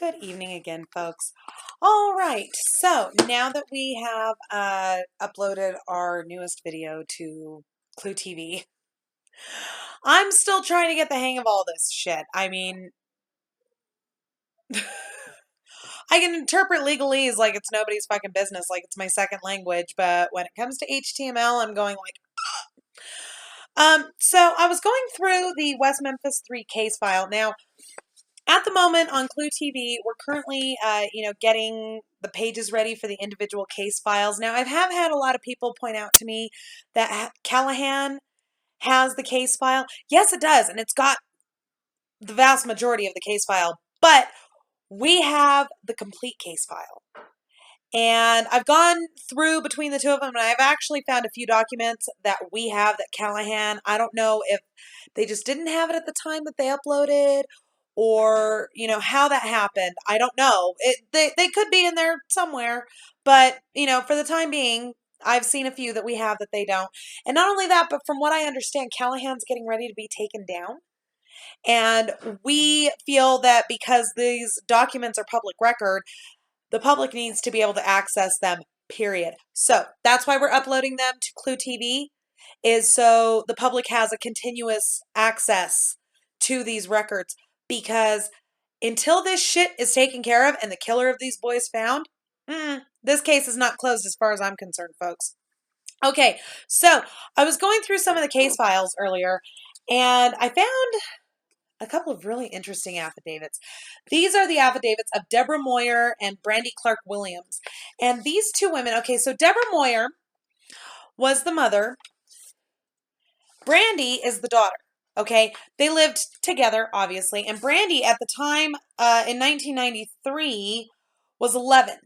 Good evening again, folks. All right, so now that we have uploaded our newest video to Clue TV, I'm still trying to get the hang of all this shit. I mean, I can interpret legalese like it's nobody's fucking business, like it's my second language, but when it comes to HTML, I'm going like, so I was going through the West Memphis 3 case file. Now, at the moment on Clue TV, we're currently, getting the pages ready for the individual case files. Now, I have had a lot of people point out to me that Callahan has the case file. Yes, it does, and it's got the vast majority of the case file, but we have the complete case file. And I've gone through between the two of them, and I've actually found a few documents that we have that Callahan, I don't know if they just didn't have it at the time that they uploaded, or, how that happened. I don't know. They could be in there somewhere, but, for the time being, I've seen a few that we have that they don't. And not only that, but from what I understand, Callahan's getting ready to be taken down. And we feel that because these documents are public record, the public needs to be able to access them, period. So that's why we're uploading them to Clue TV, is so the public has a continuous access to these records. Because until this shit is taken care of and the killer of these boys found, this case is not closed as far as I'm concerned, folks. Okay, so I was going through some of the case files earlier, and I found a couple of really interesting affidavits. These are the affidavits of Deborah Moyer and Brandy Clark Williams. And these two women, okay, so Deborah Moyer was the mother. Brandy is the daughter. Okay, they lived together, obviously, and Brandy at the time in 1993 was 11.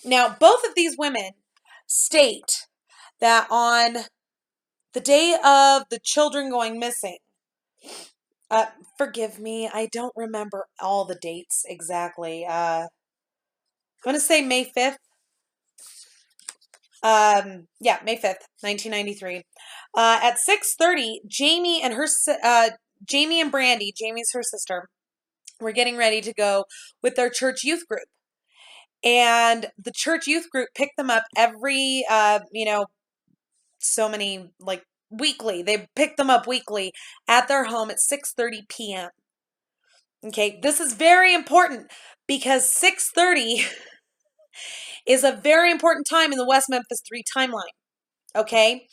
Now, both of these women state that on the day of the children going missing, forgive me, I don't remember all the dates exactly. I'm going to say May 5th. May 5th, 1993. At 6:30, Jamie and Brandy, Jamie's her sister, were getting ready to go with their church youth group. And the church youth group picked them up every, so many, like, weekly. They picked them up weekly at their home at 6:30 p.m. Okay, this is very important because 6:30 is a very important time in the West Memphis 3 timeline. Okay,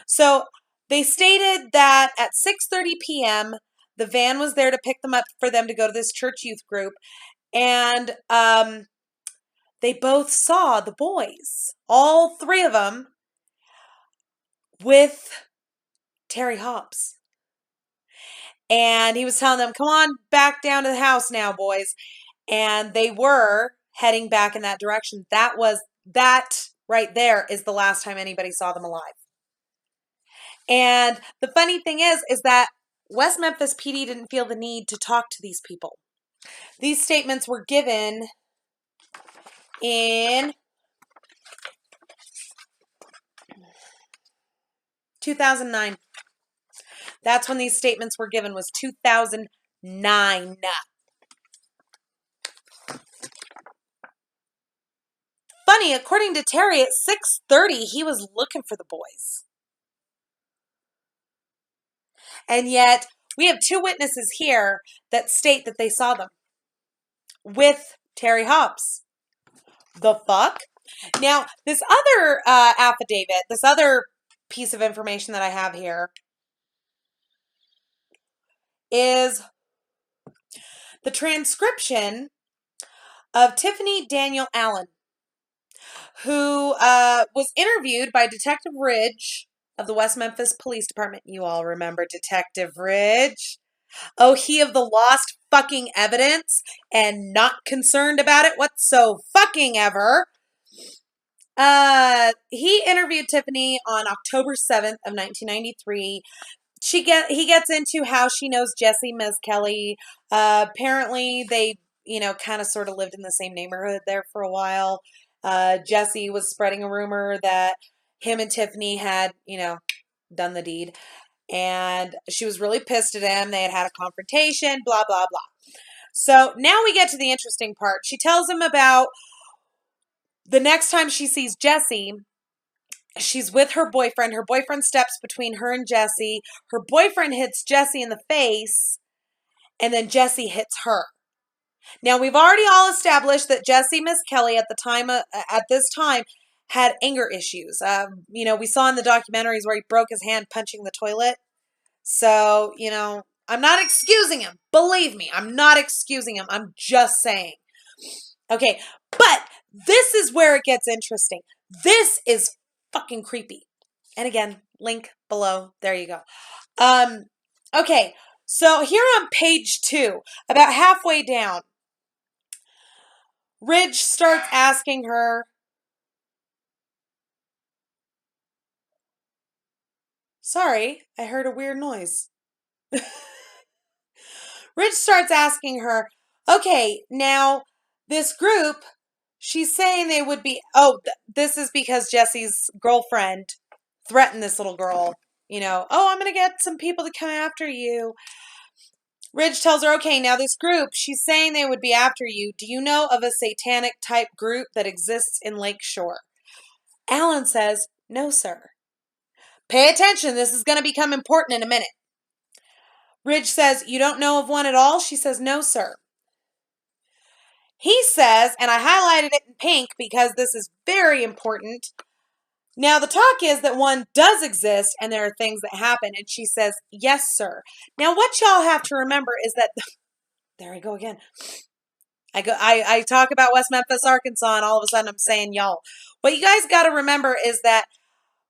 so they stated that at 6:30 p.m., the van was there to pick them up for them to go to this church youth group. And they both saw the boys, all three of them, with Terry Hobbs. And he was telling them, come on back down to the house now, boys. And they were heading back in that direction. That right there is the last time anybody saw them alive. And the funny thing is that West Memphis PD didn't feel the need to talk to these people. These statements were given in 2009. That's when these statements were given, was 2009. Funny, according to Terry, at 6:30, he was looking for the boys. And yet, we have two witnesses here that state that they saw them with Terry Hobbs. The fuck? Now, this other affidavit, this other piece of information that I have here is the transcription of Tiffany Daniel Allen, who was interviewed by Detective Ridge of the West Memphis Police Department. You all remember Detective Ridge? Oh, he of the lost fucking evidence and not concerned about it whatso fucking ever. He interviewed Tiffany on October 7th of 1993. He gets into how she knows Jesse Kelly. Apparently they, kind of sort of lived in the same neighborhood there for a while. Jesse was spreading a rumor that him and Tiffany had, done the deed. And she was really pissed at him. They had had a confrontation, blah, blah, blah. So now we get to the interesting part. She tells him about the next time she sees Jesse. She's with her boyfriend. Her boyfriend steps between her and Jesse. Her boyfriend hits Jesse in the face, and then Jesse hits her. Now, we've already all established that Jesse Miss Kelly at this time had anger issues. We saw in the documentaries where he broke his hand punching the toilet. So, I'm not excusing him. Believe me, I'm not excusing him. I'm just saying. Okay, but this is where it gets interesting. This is fucking creepy. And again, link below. There you go. Okay, so here on page 2, about halfway down, Ridge starts asking her, sorry, I heard a weird noise. Ridge starts asking her, okay, now this group, she's saying they would be, this is because Jesse's girlfriend threatened this little girl, I'm going to get some people to come after you. Ridge tells her, okay, now this group, she's saying they would be after you. Do you know of a satanic type group that exists in Lakeshore? Alan says, no, sir. Pay attention. This is going to become important in a minute. Ridge says, you don't know of one at all? She says, no, sir. He says, and I highlighted it in pink because this is very important. Now, the talk is that one does exist and there are things that happen. And she says, yes, sir. Now, what y'all have to remember is that, there I go again. I talk about West Memphis, Arkansas, and all of a sudden I'm saying y'all. What you guys got to remember is that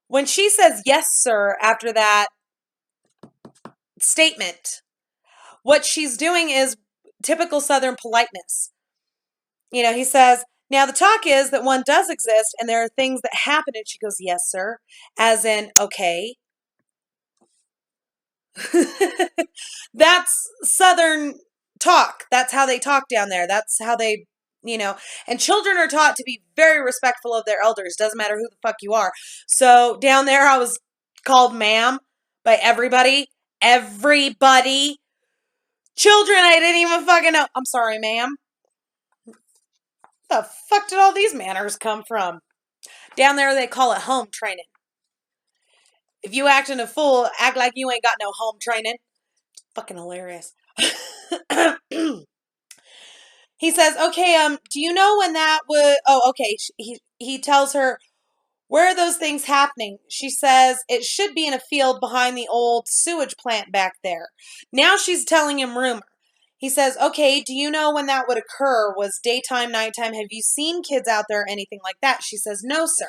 when she says, yes, sir, after that statement, what she's doing is typical Southern politeness. He says, now the talk is that one does exist and there are things that happen. And she goes, yes, sir. As in, okay. That's Southern talk. That's how they talk down there. That's how they, and children are taught to be very respectful of their elders. Doesn't matter who the fuck you are. So down there, I was called ma'am by everybody. Everybody. Children, I didn't even fucking know. I'm sorry, ma'am. The fuck did all these manners come from? Down there, they call it home training. If you acting a fool, act like you ain't got no home training. Fucking hilarious. He says, okay, do you know when that would, okay. He tells her, where are those things happening? She says, it should be in a field behind the old sewage plant back there. Now she's telling him rumor. He says, okay, do you know when that would occur? Was daytime, nighttime? Have you seen kids out there, anything like that? She says, no, sir.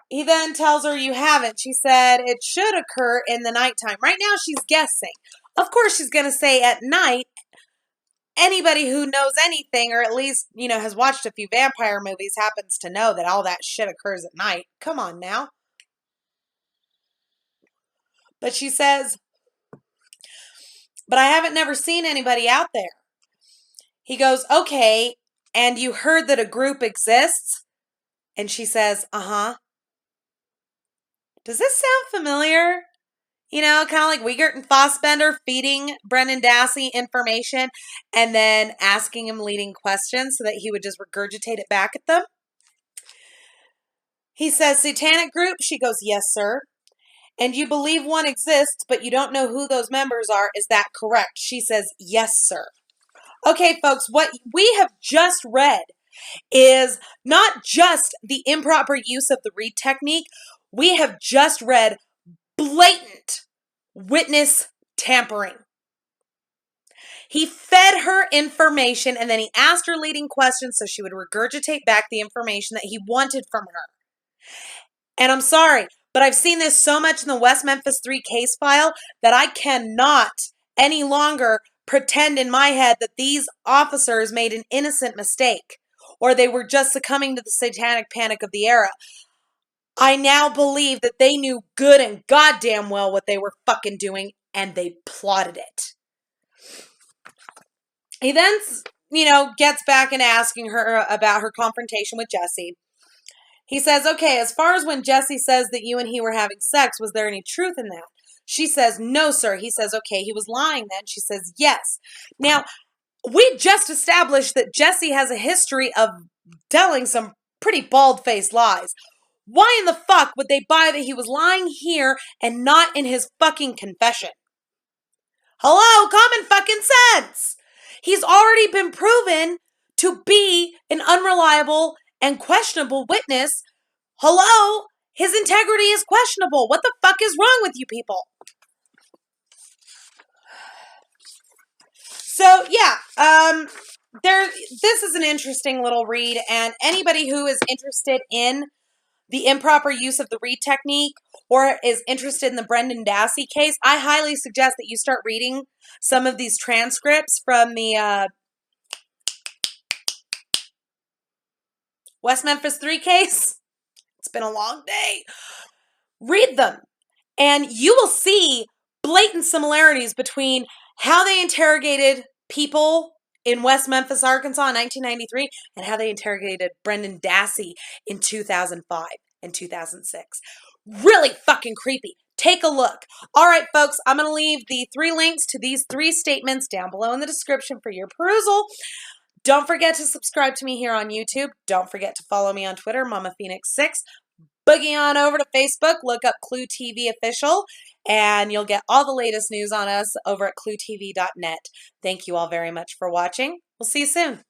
He then tells her, you haven't. She said, it should occur in the nighttime. Right now, she's guessing. Of course, she's going to say at night. Anybody who knows anything, or at least, has watched a few vampire movies, happens to know that all that shit occurs at night. Come on now. But she says, but I haven't never seen anybody out there. He goes, okay, and you heard that a group exists? And she says, uh-huh. Does this sound familiar? Kind of like Wiegert and Fassbender feeding Brendan Dassey information and then asking him leading questions so that he would just regurgitate it back at them. He says, satanic group? She goes, yes, sir. And you believe one exists, but you don't know who those members are. Is that correct? She says, yes, sir. Okay, folks, what we have just read is not just the improper use of the read technique. We have just read blatant witness tampering. He fed her information and then he asked her leading questions so she would regurgitate back the information that he wanted from her. And I'm sorry, but I've seen this so much in the West Memphis 3 case file that I cannot any longer pretend in my head that these officers made an innocent mistake or they were just succumbing to the satanic panic of the era. I now believe that they knew good and goddamn well what they were fucking doing and they plotted it. He then, gets back into asking her about her confrontation with Jesse. He says, okay, as far as when Jesse says that you and he were having sex, was there any truth in that? She says, no, sir. He says, okay, he was lying then. She says, yes. Now, we just established that Jesse has a history of telling some pretty bald-faced lies. Why in the fuck would they buy that he was lying here and not in his fucking confession? Hello, common fucking sense. He's already been proven to be an unreliable and questionable witness. Hello, his integrity is questionable. What the fuck is wrong with you people? So yeah, this is an interesting little read, and anybody who is interested in the improper use of the read technique or is interested in the Brendan Dassey case, I highly suggest that you start reading some of these transcripts from the West Memphis 3 case. It's been a long day. Read them, and you will see blatant similarities between how they interrogated people in West Memphis, Arkansas in 1993 and how they interrogated Brendan Dassey in 2005 and 2006. Really fucking creepy. Take a look. All right, folks, I'm going to leave the 3 links to these 3 statements down below in the description for your perusal. Don't forget to subscribe to me here on YouTube. Don't forget to follow me on Twitter, Mama Phoenix 6. Boogie on over to Facebook, look up Clue TV Official, and you'll get all the latest news on us over at cluetv.net. Thank you all very much for watching. We'll see you soon.